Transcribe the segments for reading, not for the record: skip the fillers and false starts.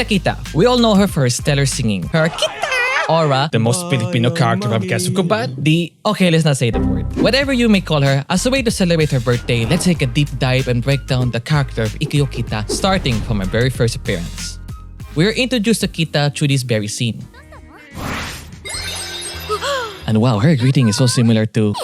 Kita. We all know her for her stellar singing. Her Kita aura, the most Filipino character from Kessoku, okay, let's not say the word. Whatever you may call her, as a way to celebrate her birthday, let's take a deep dive and break down the character of Ikuyo Kita, starting from her very first appearance. We are introduced to Kita through this very scene. And wow, her greeting is so similar to...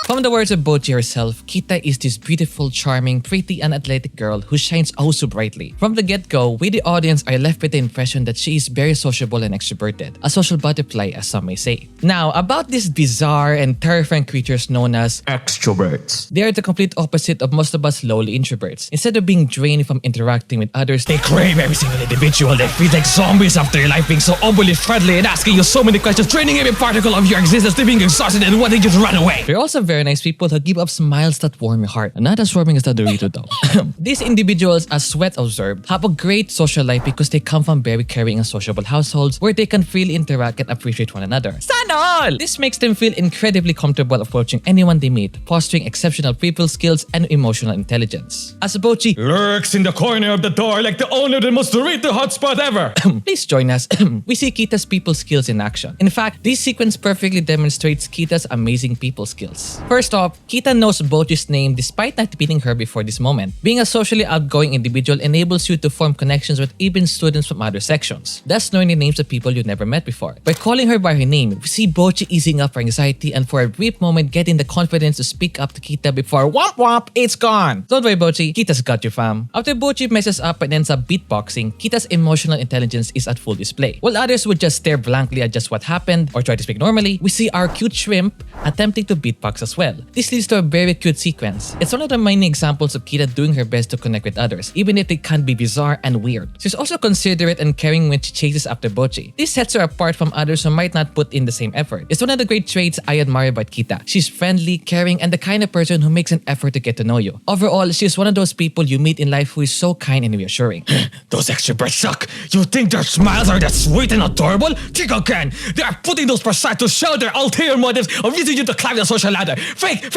From the words of Bocchi herself, Kita is this beautiful, charming, pretty, and athletic girl who shines oh so brightly. From the get-go, we the audience are left with the impression that she is very sociable and extroverted, a social butterfly as some may say. Now, about these bizarre and terrifying creatures known as extroverts. They are the complete opposite of most of us lowly introverts. Instead of being drained from interacting with others, they crave every single individual. They feel like zombies after your life being so overly friendly and asking you so many questions, draining every particle of your existence, leaving you exhausted and wanting you to run away. They're also very nice people who give up smiles that warm your heart. Not as warming as the Dorito though. These individuals, as Sweat observed, have a great social life because they come from very caring and sociable households where they can freely interact and appreciate one another. Sana all! This makes them feel incredibly comfortable approaching anyone they meet, fostering exceptional people skills and emotional intelligence. As Bocchi lurks in the corner of the door like the owner of the most Dorito Hotspot ever. Please join us. We see Kita's people skills in action. In fact, this sequence perfectly demonstrates Kita's amazing people skills. First off, Kita knows Bocchi's name despite not meeting her before this moment. Being a socially outgoing individual enables you to form connections with even students from other sections, thus knowing the names of people you never met before. By calling her by her name, we see Bocchi easing up her anxiety and for a brief moment getting the confidence to speak up to Kita before womp womp, it's gone. Don't worry Bocchi, Kita's got you fam. After Bocchi messes up and ends up beatboxing, Kita's emotional intelligence is at full display. While others would just stare blankly at just what happened or try to speak normally, we see our cute shrimp attempting to beatbox as well. This leads to a very cute sequence. It's one of the many examples of Kita doing her best to connect with others, even if they can be bizarre and weird. She's also considerate and caring when she chases after Bocchi. This sets her apart from others who might not put in the same effort. It's one of the great traits I admire about Kita. She's friendly, caring, and the kind of person who makes an effort to get to know you. Overall, she's one of those people you meet in life who is so kind and reassuring. Those extroverts suck! You think their smiles are that sweet and adorable? Think again! They are putting those facades to show their ulterior motives of using you to climb the social ladder. Fake!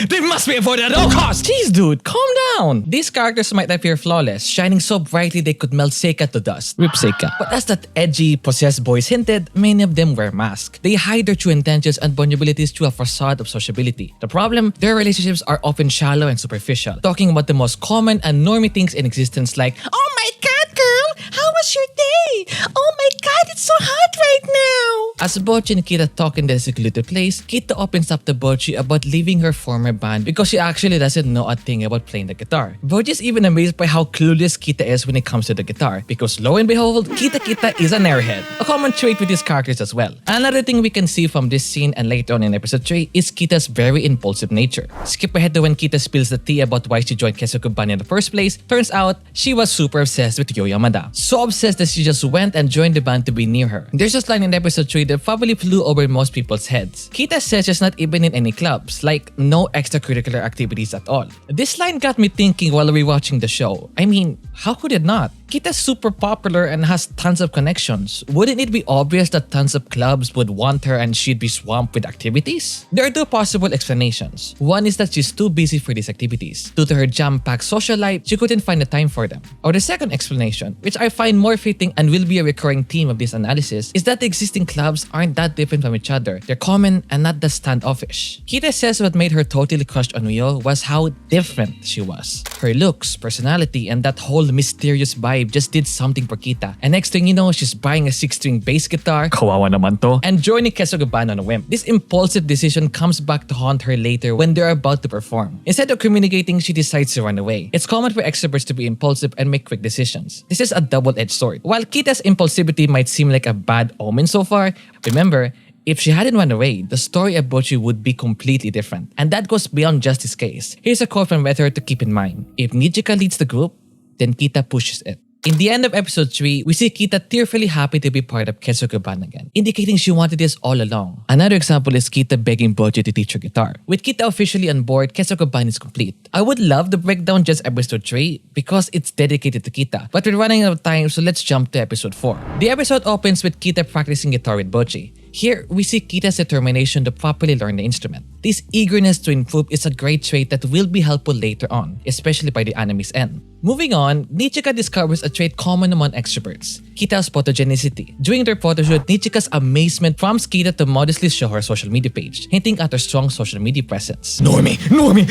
They must be avoided at all costs! Jeez dude, calm down! These characters might appear flawless, shining so brightly they could melt Seika to dust. Rip Seika. But as that edgy, possessed boys hinted, many of them wear masks. They hide their true intentions and vulnerabilities through a facade of sociability. The problem? Their relationships are often shallow and superficial, talking about the most common and normy things in existence like, oh my god girl, how was your day? Oh my god, it's so hot right now! As Bocchi and Kita talk in their secluded place, Kita opens up to Bocchi about leaving her former band because she actually doesn't know a thing about playing the guitar. Bocchi is even amazed by how clueless Kita is when it comes to the guitar because lo and behold, Kita is an airhead, a common trait with these characters as well. Another thing we can see from this scene and later on in episode 3 is Kita's very impulsive nature. Skip ahead to when Kita spills the tea about why she joined Kessoku band in the first place. Turns out, she was super obsessed with Yo Yamada. So obsessed that she just went and joined the band to be near her. There's this line in episode 3 that probably flew over most people's heads. Kita says she's not even in any clubs, like no extracurricular activities at all. This line got me thinking while rewatching the show. I mean, how could it not? Kita's super popular and has tons of connections. Wouldn't it be obvious that tons of clubs would want her and she'd be swamped with activities? There are two possible explanations. One is that she's too busy for these activities. Due to her jam-packed social life, she couldn't find the time for them. Or the second explanation, which I find more fitting and will be a recurring theme of this analysis, is that the existing clubs aren't that different from each other. They're common and not that standoffish. Kita says what made her totally crushed on Uyo was how different she was. Her looks, personality, and that whole mysterious vibe just did something for Kita. And next thing you know, she's buying a 6-string bass guitar, kawawa naman to, and joining Kessoku band on a whim. This impulsive decision comes back to haunt her later when they're about to perform. Instead of communicating, she decides to run away. It's common for extroverts to be impulsive and make quick decisions. This is a double-edged sword. While Kita's impulsivity might seem like a bad omen so far, remember, if she hadn't run away, the story of Bocchi would be completely different. And that goes beyond just this case. Here's a quote from Weather to keep in mind. If Nijika leads the group, then Kita pushes it. In the end of episode 3, we see Kita tearfully happy to be part of Kessoku band again, indicating she wanted this all along. Another example is Kita begging Bocchi to teach her guitar. With Kita officially on board, Kessoku band is complete. I would love to break down just episode 3 because it's dedicated to Kita, but we're running out of time, so let's jump to episode 4. The episode opens with Kita practicing guitar with Bocchi. Here, we see Kita's determination to properly learn the instrument. This eagerness to improve is a great trait that will be helpful later on, especially by the anime's end. Moving on, Nijika discovers a trait common among extroverts, Kita's photogenicity. During their photoshoot, Nijika's amazement prompts Kita to modestly show her social media page, hinting at her strong social media presence. Normie!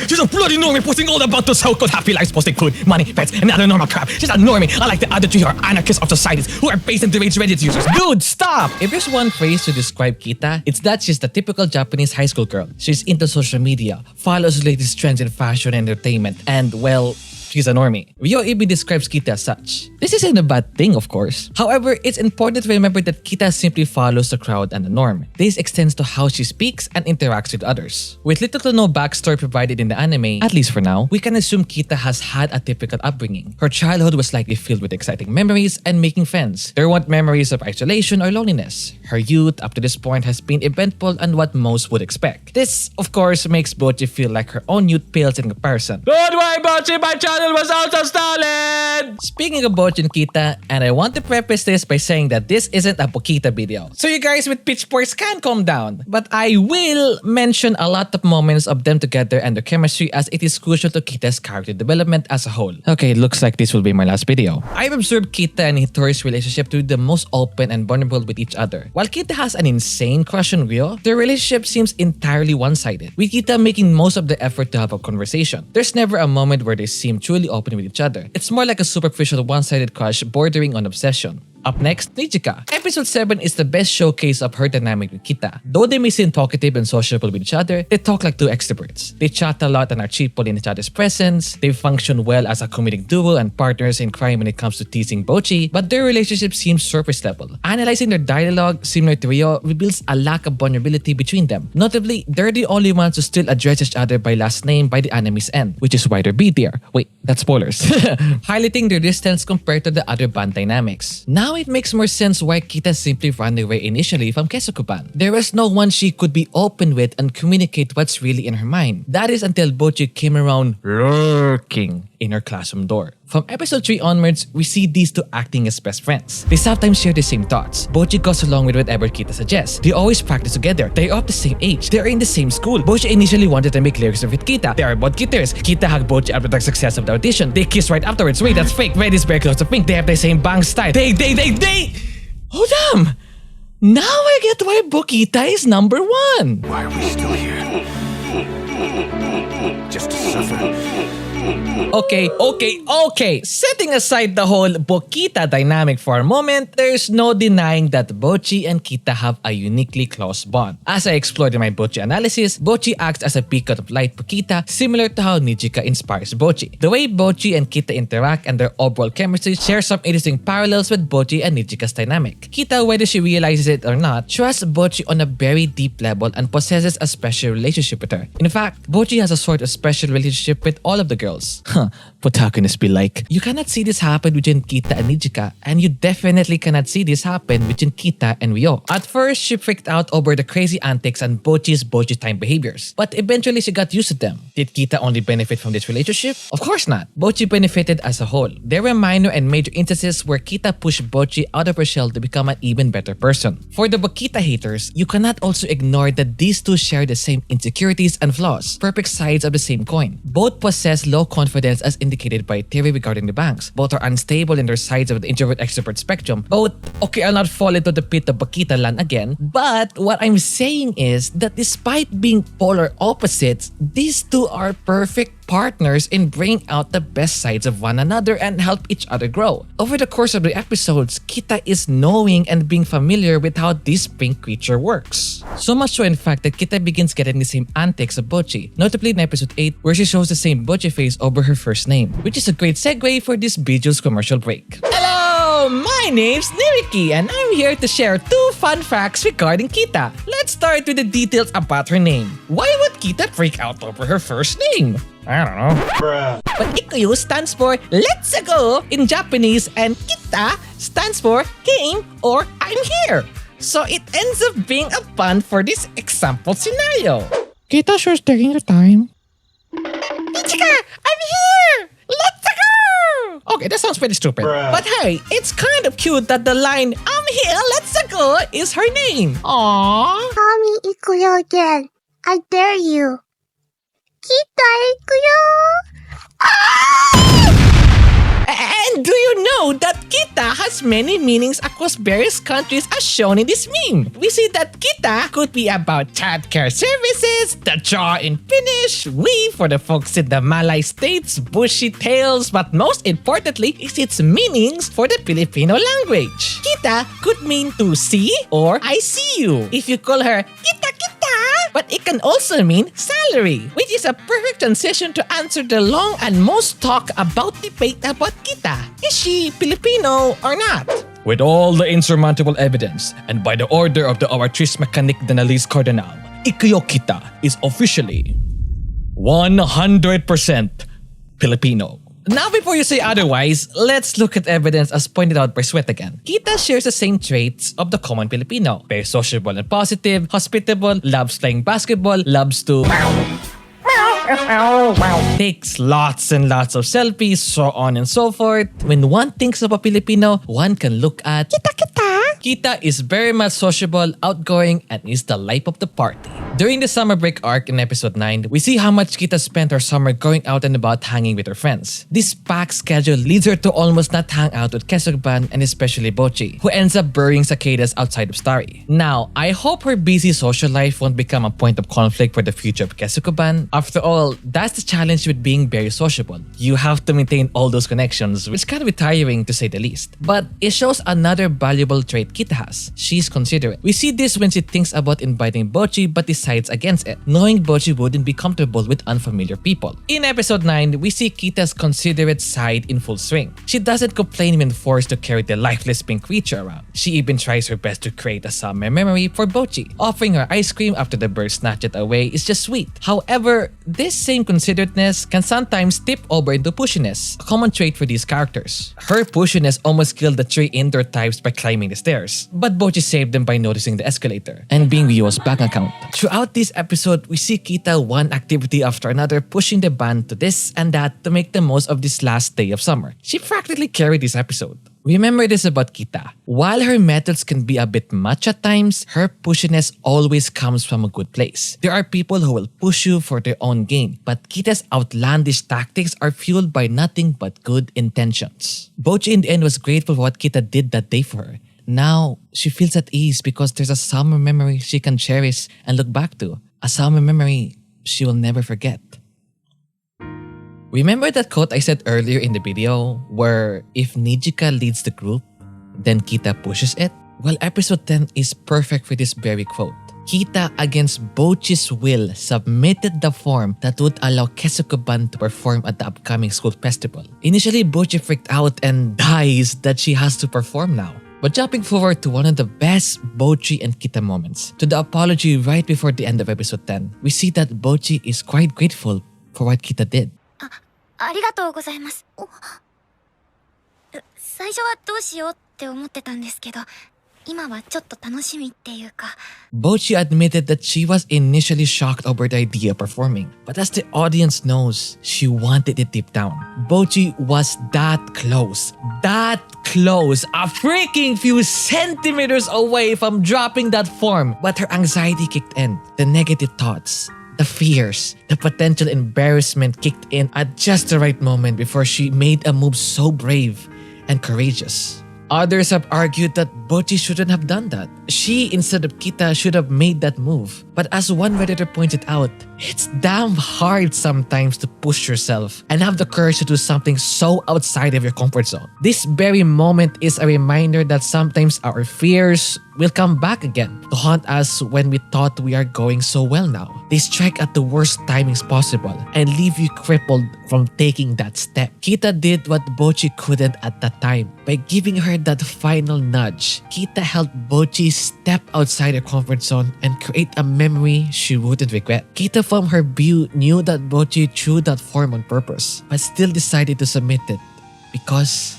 She's a bloody normie posting all about those so-called happy lives, posting food, money, pets, and other normal crap. She's a normie, unlike the other three who are anarchists of societies who are based in deranged Reddit users. Dude, stop! If there's one phrase to describe Kita, it's that she's the typical Japanese high school girl. She's into social media, follows latest trends in fashion and entertainment, and well, she's a normie. Ryo even describes Kita as such. This isn't a bad thing, of course. However, it's important to remember that Kita simply follows the crowd and the norm. This extends to how she speaks and interacts with others. With little to no backstory provided in the anime, at least for now, we can assume Kita has had a typical upbringing. Her childhood was likely filled with exciting memories and making friends. There weren't memories of isolation or loneliness. Her youth up to this point has been eventful and what most would expect. This, of course, makes Bocchi feel like her own youth pales in comparison. Don't worry, Bocchi, my channel was also stolen! Speaking of Bocchi and Kita, and I want to preface this by saying that this isn't a Bokita video. So you guys with pitchforks can calm down. But I will mention a lot of moments of them together and their chemistry as it is crucial to Kita's character development as a whole. Okay, looks like this will be my last video. I've observed Kita and Hitori's relationship to be the most open and vulnerable with each other. While Kita has an insane crush on Ryo, their relationship seems entirely one-sided, with Kita making most of the effort to have a conversation. There's never a moment where they seem truly open with each other. It's more like a superficial one-sided crush bordering on obsession. Up next, Nijika. Episode 7 is the best showcase of her dynamic with Kita. Though they may seem talkative and sociable with each other, they talk like two extroverts. They chat a lot and are cheerful in each other's presence. They function well as a comedic duo and partners in crime when it comes to teasing Bocchi, but their relationship seems surface level. Analyzing their dialogue, similar to Ryo, reveals a lack of vulnerability between them. Notably, they're the only ones who still address each other by last name by the anime's end, which is why they're B tier. Wait, that's spoilers. Highlighting their distance compared to the other band dynamics. Now it makes more sense why Kita simply ran away initially from Kessoku-ban. There was no one she could be open with and communicate what's really in her mind. That is until Bocchi came around lurking in her classroom door. From episode 3 onwards, we see these two acting as best friends. They sometimes share the same thoughts. Bocchi goes along with whatever Kita suggests. They always practice together. They are of the same age. They are in the same school. Bocchi initially wanted to make lyrics with Kita. They are both guitarists. Kita hugged Bocchi after the success of the audition. They kiss right afterwards. Wait, that's fake. Red is very close to pink. They have the same bang style. They! Oh damn! Now I get why Bokita is number 1. Why are we still here? Just to suffer. Okay. Setting aside the whole Bokita dynamic for a moment, there's no denying that Bocchi and Kita have a uniquely close bond. As I explored in my Bocchi analysis, Bocchi acts as a beacon of light for Kita, similar to how Nijika inspires Bocchi. The way Bocchi and Kita interact and their overall chemistry share some interesting parallels with Bocchi and Nijika's dynamic. Kita, whether she realizes it or not, trusts Bocchi on a very deep level and possesses a special relationship with her. In fact, Bocchi has a sort of special relationship with all of the girls. But how can this be like? You cannot see this happen between Kita and Nijika, and you definitely cannot see this happen between Kita and Ryo. At first, she freaked out over the crazy antics and Bocchi time behaviors, but eventually she got used to them. Did Kita only benefit from this relationship? Of course not. Bocchi benefited as a whole. There were minor and major instances where Kita pushed Bocchi out of her shell to become an even better person. For the Bokita haters, you cannot also ignore that these two share the same insecurities and flaws, perfect sides of the same coin. Both possess low confidence as indicated by theory regarding the banks. Both are unstable in their sides of the introvert-extrovert spectrum. Both, okay, I'll not fall into the pit of Bokita land again, but what I'm saying is that despite being polar opposites, these two are perfect partners in bringing out the best sides of one another and help each other grow. Over the course of the episodes, Kita is knowing and being familiar with how this pink creature works. So much so in fact that Kita begins getting the same antics of Bocchi, notably in episode 8 where she shows the same Bocchi face over her first name, which is a great segue for this video's commercial break. Hello, my name's Nijika and I'm here to share 2 fun facts regarding Kita. Let's start with the details about her name. Why would Kita freak out over her first name? I don't know. Bruh. But Ikuyo stands for Let's Go in Japanese and Kita stands for Game or I'm Here. So it ends up being a pun for this example scenario. Kita sure's taking your time. Nijika, I'm here! Let's go! Okay, that sounds pretty stupid. Bruh. But hey, it's kind of cute that the line I'm here, let's go Ikuyo is her name. Aww. Call me Ikuyo again. I dare you. Kita Ikuyo! And do you know that kita has many meanings across various countries as shown in this meme? We see that kita could be about childcare services, the jaw in Finnish, we for the folks in the Malay states, bushy tails, but most importantly is its meanings for the Filipino language. Kita could mean to see or I see you. If you call her kita kita, but it can also mean salary, which is a perfect transition to answer the long and most talked about debate about kita. Is she Filipino or not? With all the insurmountable evidence, and by the order of the Oratrice Mécanique de l'Analyse Cardinal, Ikuyo Kita is officially 100% Filipino. Now before you say otherwise, let's look at evidence as pointed out by Sweat again. Kita shares the same traits of the common Filipino. Very sociable and positive, hospitable, loves playing basketball, loves to takes lots and lots of selfies, so on and so forth. When one thinks of a Filipino, one can look at Kita Kita. Kita is very much sociable, outgoing, and is the life of the party. During the summer break arc in episode 9, we see how much Kita spent her summer going out and about hanging with her friends. This packed schedule leads her to almost not hang out with Kessoku and especially Bocchi, who ends up burying cicadas outside of Starry. Now, I hope her busy social life won't become a point of conflict for the future of Kessoku. After all, that's the challenge with being very sociable. You have to maintain all those connections, which can be tiring to say the least. But it shows another valuable trait Kita has. She's considerate. We see this when she thinks about inviting Bocchi but decides against it, knowing Bocchi wouldn't be comfortable with unfamiliar people. In episode 9, we see Kita's considerate side in full swing. She doesn't complain when forced to carry the lifeless pink creature around. She even tries her best to create a summer memory for Bocchi. Offering her ice cream after the bird snatched it away is just sweet. However, this same considerateness can sometimes tip over into pushiness, a common trait for these characters. Her pushiness almost killed the 3 indoor types by climbing the stairs, but Bocchi saved them by noticing the escalator and being Ryo's bank account. Throughout this episode, we see Kita one activity after another pushing the band to this and that to make the most of this last day of summer. She practically carried this episode. Remember this about Kita. While her methods can be a bit much at times, her pushiness always comes from a good place. There are people who will push you for their own gain, but Kita's outlandish tactics are fueled by nothing but good intentions. Bocchi in the end was grateful for what Kita did that day for her. Now, she feels at ease because there's a summer memory she can cherish and look back to. A summer memory she will never forget. Remember that quote I said earlier in the video where if Nijika leads the group, then Kita pushes it? Well, episode 10 is perfect for this very quote. Kita, against Bocchi's will, submitted the form that would allow Kessoku to perform at the upcoming school festival. Initially, Bocchi freaked out and dies that she has to perform now. But jumping forward to one of the best Bocchi and Kita moments, to the apology right before the end of episode 10, we see that Bocchi is quite grateful for what Kita did. ありがとうございます。最初はどうしようって思ってたんですけど、今はちょっと楽しみっていうか。Bocchi admitted that she was initially shocked over the idea of performing, but as the audience knows, she wanted it deep down. Bocchi was that close, a freaking few centimeters away from dropping that form, but her anxiety kicked in, the negative thoughts, the fears, the potential embarrassment kicked in at just the right moment before she made a move so brave and courageous. Others have argued that Bocchi shouldn't have done that. She, instead of Kita, should have made that move. But as one Redditor pointed out, it's damn hard sometimes to push yourself and have the courage to do something so outside of your comfort zone. This very moment is a reminder that sometimes our fears will come back again to haunt us when we thought we are going so well now. They strike at the worst timings possible and leave you crippled from taking that step. Kita did what Bocchi couldn't at that time. By giving her that final nudge, Kita helped Bocchi step outside her comfort zone and create a memory she wouldn't regret. Kita from her view knew that Bocchi threw that form on purpose, but still decided to submit it because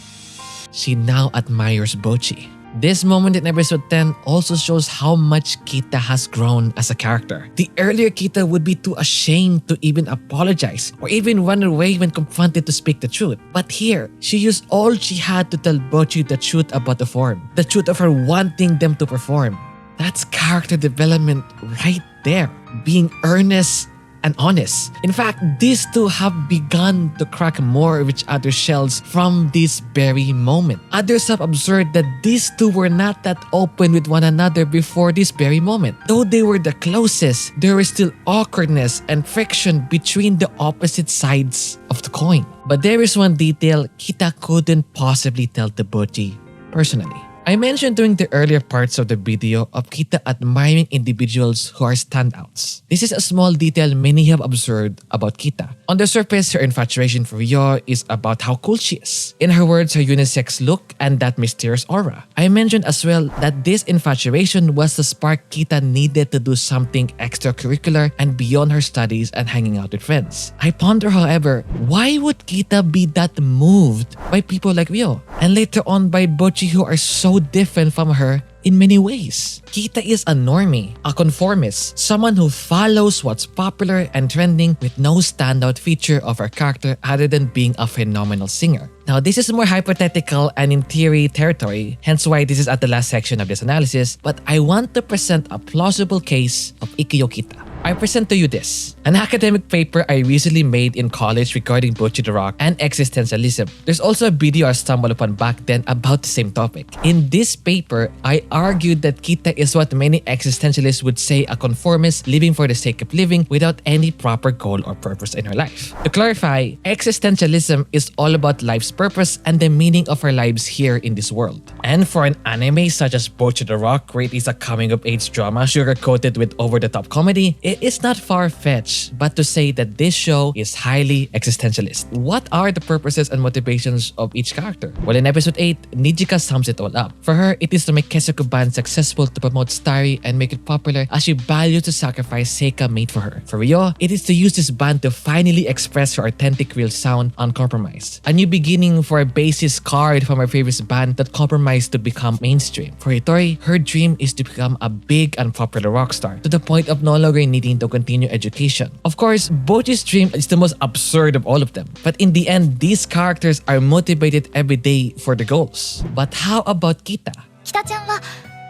she now admires Bocchi. This moment in episode 10 also shows how much Kita has grown as a character. The earlier Kita would be too ashamed to even apologize or even run away when confronted to speak the truth. But here, she used all she had to tell Bocchi the truth about the form. The truth of her wanting them to perform. That's character development right there. Being earnest and honest. In fact, these two have begun to crack more of each other's shells from this very moment. Others have observed that these two were not that open with one another before this very moment. Though they were the closest, there was still awkwardness and friction between the opposite sides of the coin. But there is one detail Kita couldn't possibly tell to Bocchi personally. I mentioned during the earlier parts of the video of Kita admiring individuals who are standouts. This is a small detail many have observed about Kita. On the surface, her infatuation for Ryo is about how cool she is. In her words, her unisex look and that mysterious aura. I mentioned as well that this infatuation was the spark Kita needed to do something extracurricular and beyond her studies and hanging out with friends. I ponder, however, why would Kita be that moved by people like Ryo and later on by Bocchi who are so different from her in many ways? Kita is a normie, a conformist, someone who follows what's popular and trending with no standout feature of her character other than being a phenomenal singer. Now, this is more hypothetical and in theory territory, hence why this is at the last section of this analysis, but I want to present a plausible case of Ikuyo Kita. I present to you this, an academic paper I recently made in college regarding Bocchi The Rock and existentialism. There's also a video I stumbled upon back then about the same topic. In this paper, I argued that Kita is what many existentialists would say a conformist living for the sake of living without any proper goal or purpose in her life. To clarify, existentialism is all about life's purpose and the meaning of our lives here in this world. And for an anime such as Bocchi The Rock, where it is a coming-of-age drama sugar-coated with over-the-top comedy, it is not far-fetched but to say that this show is highly existentialist. What are the purposes and motivations of each character? Well, in episode 8, Nijika sums it all up. For her, it is to make Kessoku band successful to promote Starry and make it popular as she values the sacrifice Seika made for her. For Ryo, it is to use this band to finally express her authentic real sound uncompromised. A new beginning for a bassist card from her favorite band that compromised to become mainstream. For Hitori, her dream is to become a big and popular rock star to the point of no longer needing to continue education. Of course, Bocchi's dream is the most absurd of all of them. But in the end, these characters are motivated every day for the goals. But how about Kita? 北ちゃんは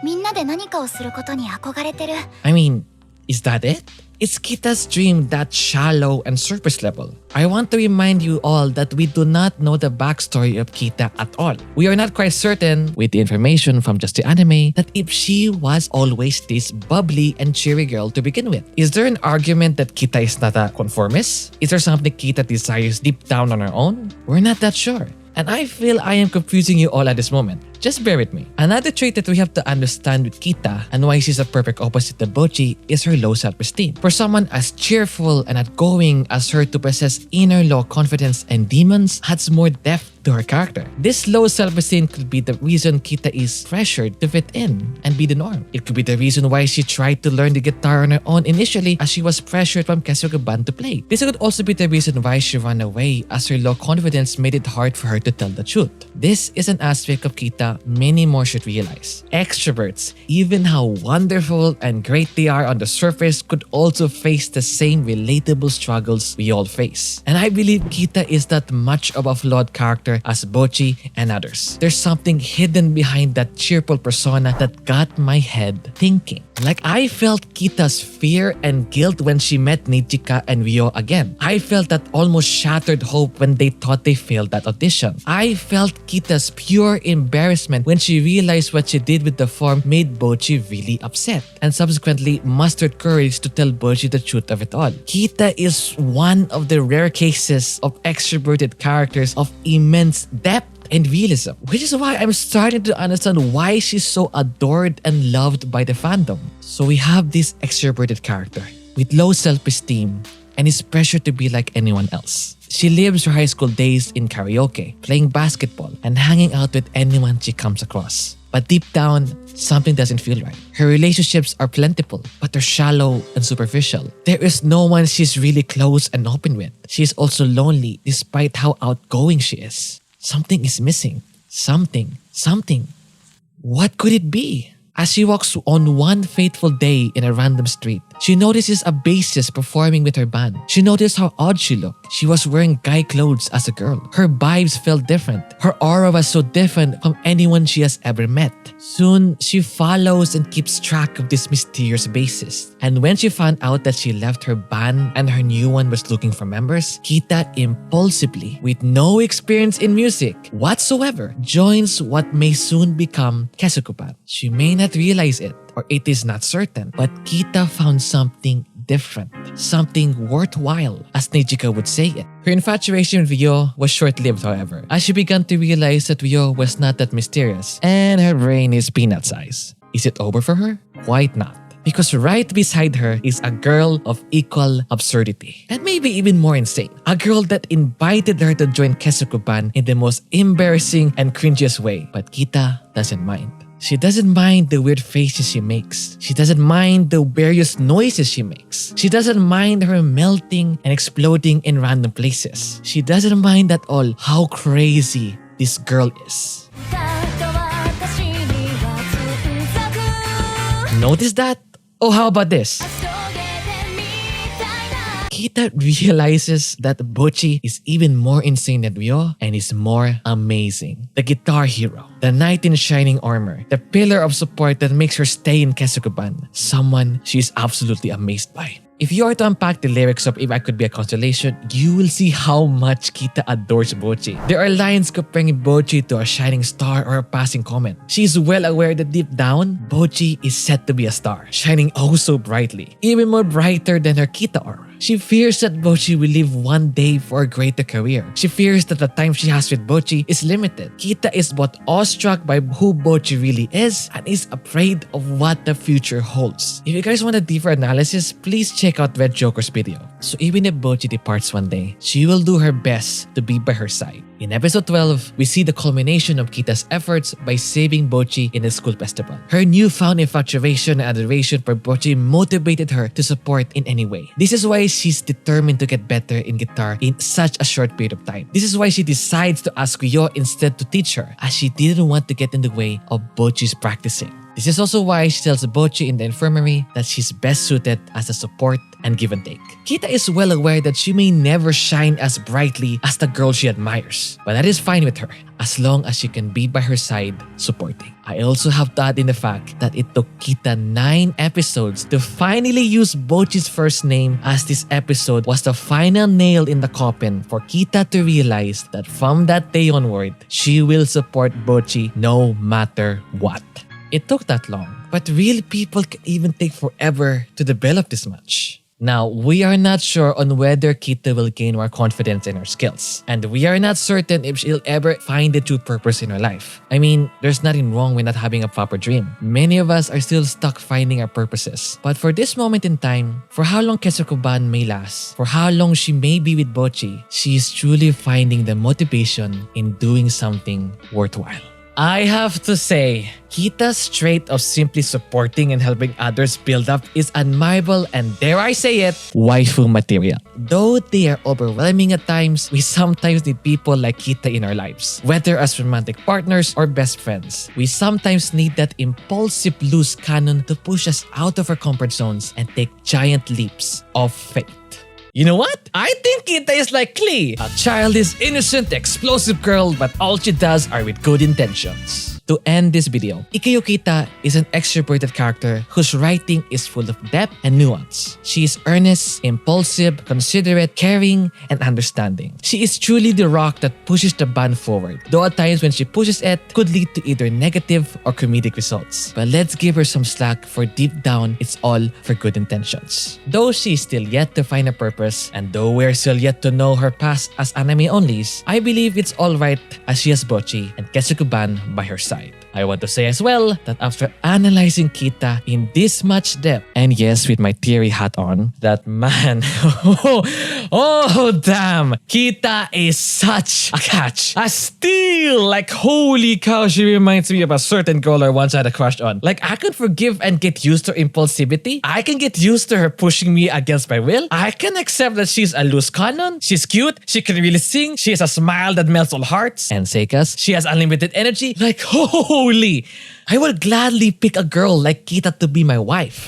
みんなで何かをすることに憧れてる。 I mean, is that it? Is Kita's dream that shallow and surface level? I want to remind you all that we do not know the backstory of Kita at all. We are not quite certain, with the information from just the anime, that if she was always this bubbly and cheery girl to begin with. Is there an argument that Kita is not a conformist? Is there something Kita desires deep down on her own? We're not that sure. And I feel I am confusing you all at this moment. Just bear with me. Another trait that we have to understand with Kita and why she's a perfect opposite to Bocchi is her low self-esteem. For someone as cheerful and outgoing as her to possess inner low confidence and demons adds more depth to her character. This low self-esteem could be the reason Kita is pressured to fit in and be the norm. It could be the reason why she tried to learn the guitar on her own initially as she was pressured from Kessoku band to play. This could also be the reason why she ran away as her low confidence made it hard for her to tell the truth. This is an aspect of Kita many more should realize. Extroverts, even how wonderful and great they are on the surface, could also face the same relatable struggles we all face. And I believe Kita is that much of a flawed character as Bocchi and others. There's something hidden behind that cheerful persona that got my head thinking. Like I felt Kita's fear and guilt when she met Nijika and Ryo again. I felt that almost shattered hope when they thought they failed that audition. I felt Kita's pure embarrassment when she realized what she did with the form made Bocchi really upset and subsequently mustered courage to tell Bocchi the truth of it all. Kita is one of the rare cases of extroverted characters of immense depth and realism, which is why I'm starting to understand why she's so adored and loved by the fandom. So we have this extroverted character with low self-esteem and is pressured to be like anyone else. She lives her high school days in karaoke, playing basketball, and hanging out with anyone she comes across. But deep down, something doesn't feel right. Her relationships are plentiful, but they're shallow and superficial. There is no one she's really close and open with. She is also lonely despite how outgoing she is. Something is missing. Something. What could it be? As she walks on one fateful day in a random street, she notices a bassist performing with her band. She noticed how odd she looked. She was wearing guy clothes as a girl. Her vibes felt different. Her aura was so different from anyone she has ever met. Soon, she follows and keeps track of this mysterious bassist. And when she found out that she left her band and her new one was looking for members, Kita impulsively, with no experience in music whatsoever, joins what may soon become Kessoku band. She may not realize it, or it is not certain, but Kita found something different, something worthwhile, as Nijika would say it. Her infatuation with Ryo was short-lived, however, as she began to realize that Ryo was not that mysterious, and her brain is peanut size. Is it over for her? Quite not. Because right beside her is a girl of equal absurdity, and maybe even more insane. A girl that invited her to join Kessoku band in the most embarrassing and cringiest way, but Kita doesn't mind. She doesn't mind the weird faces she makes. She doesn't mind the various noises she makes. She doesn't mind her melting and exploding in random places. She doesn't mind at all how crazy this girl is. Notice that? Oh, how about this? Kita realizes that Bocchi is even more insane than Ryo and is more amazing. The guitar hero, the knight in shining armor, the pillar of support that makes her stay in Kessoku band, someone she is absolutely amazed by. If you are to unpack the lyrics of If I Could Be a Constellation, you will see how much Kita adores Bocchi. There are lines comparing Bocchi to a shining star or a passing comet. She is well aware that deep down, Bocchi is set to be a star, shining oh so brightly, even more brighter than her Kita aura. She fears that Bocchi will live one day for a greater career. She fears that the time she has with Bocchi is limited. Kita is both awestruck by who Bocchi really is and is afraid of what the future holds. If you guys want a deeper analysis, please check out Red Joker's video. So even if Bocchi departs one day, she will do her best to be by her side. In episode 12, we see the culmination of Kita's efforts by saving Bocchi in the school festival. Her newfound infatuation and adoration for Bocchi motivated her to support in any way. This is why she's determined to get better in guitar in such a short period of time. This is why she decides to ask Ryo instead to teach her, as she didn't want to get in the way of Bocchi's practicing. This is also why she tells Bocchi in the infirmary that she's best suited as a support and give and take. Kita is well aware that she may never shine as brightly as the girl she admires, but that is fine with her, as long as she can be by her side supporting. I also have to add in the fact that it took Kita 9 episodes to finally use Bocchi's first name, as this episode was the final nail in the coffin for Kita to realize that from that day onward, she will support Bocchi no matter what. It took that long, but real people can even take forever to develop this much. Now, we are not sure on whether Kita will gain more confidence in her skills, and we are not certain if she'll ever find the true purpose in her life. I mean, there's nothing wrong with not having a proper dream. Many of us are still stuck finding our purposes. But for this moment in time, for how long Kessoku band may last, for how long she may be with Bocchi, she is truly finding the motivation in doing something worthwhile. I have to say, Kita's trait of simply supporting and helping others build up is admirable and, dare I say it, waifu material. Though they are overwhelming at times, we sometimes need people like Kita in our lives. Whether as romantic partners or best friends, we sometimes need that impulsive loose cannon to push us out of our comfort zones and take giant leaps of faith. You know what? I think Kita is like Klee, a childish, innocent, explosive girl, but all she does are with good intentions. To end this video, Ikuyo Kita is an extroverted character whose writing is full of depth and nuance. She is earnest, impulsive, considerate, caring, and understanding. She is truly the rock that pushes the band forward, though at times when she pushes it could lead to either negative or comedic results. But let's give her some slack, for deep down, it's all for good intentions. Though she is still yet to find a purpose, and though we're still yet to know her past as anime onlys, I believe it's alright as she has Bocchi and Kessoku band by her side. I want to say as well that after analyzing Kita in this much depth, and yes, with my theory hat on, that man, oh damn, Kita is such a catch, a steal. Like, holy cow, she reminds me of a certain girl I once had a crush on. Like, I can forgive and get used to her impulsivity. I can get used to her pushing me against my will. I can accept that she's a loose cannon. She's cute. She can really sing. She has a smile that melts all hearts. And Seikas, she has unlimited energy. Like, oh Holy! I would gladly pick a girl like Kita to be my wife.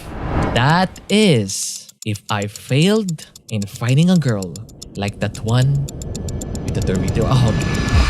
That is, if I failed in finding a girl like that one with the Dorito. Oh, okay.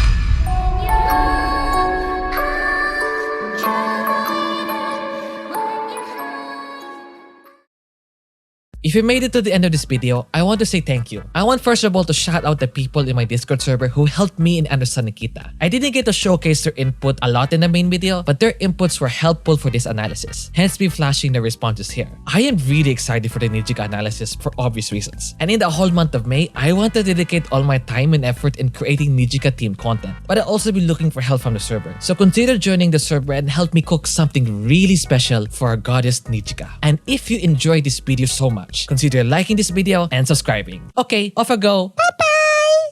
If you made it to the end of this video, I want to say thank you. I want first of all to shout out the people in my Discord server who helped me in understanding Kita. I didn't get to showcase their input a lot in the main video, but their inputs were helpful for this analysis, hence me flashing the responses here. I am really excited for the Nijika analysis for obvious reasons. And in the whole month of May, I want to dedicate all my time and effort in creating Nijika themed content, but I'll also be looking for help from the server. So consider joining the server and help me cook something really special for our goddess Nijika. And if you enjoyed this video so much, consider liking this video and subscribing. Okay, off I go.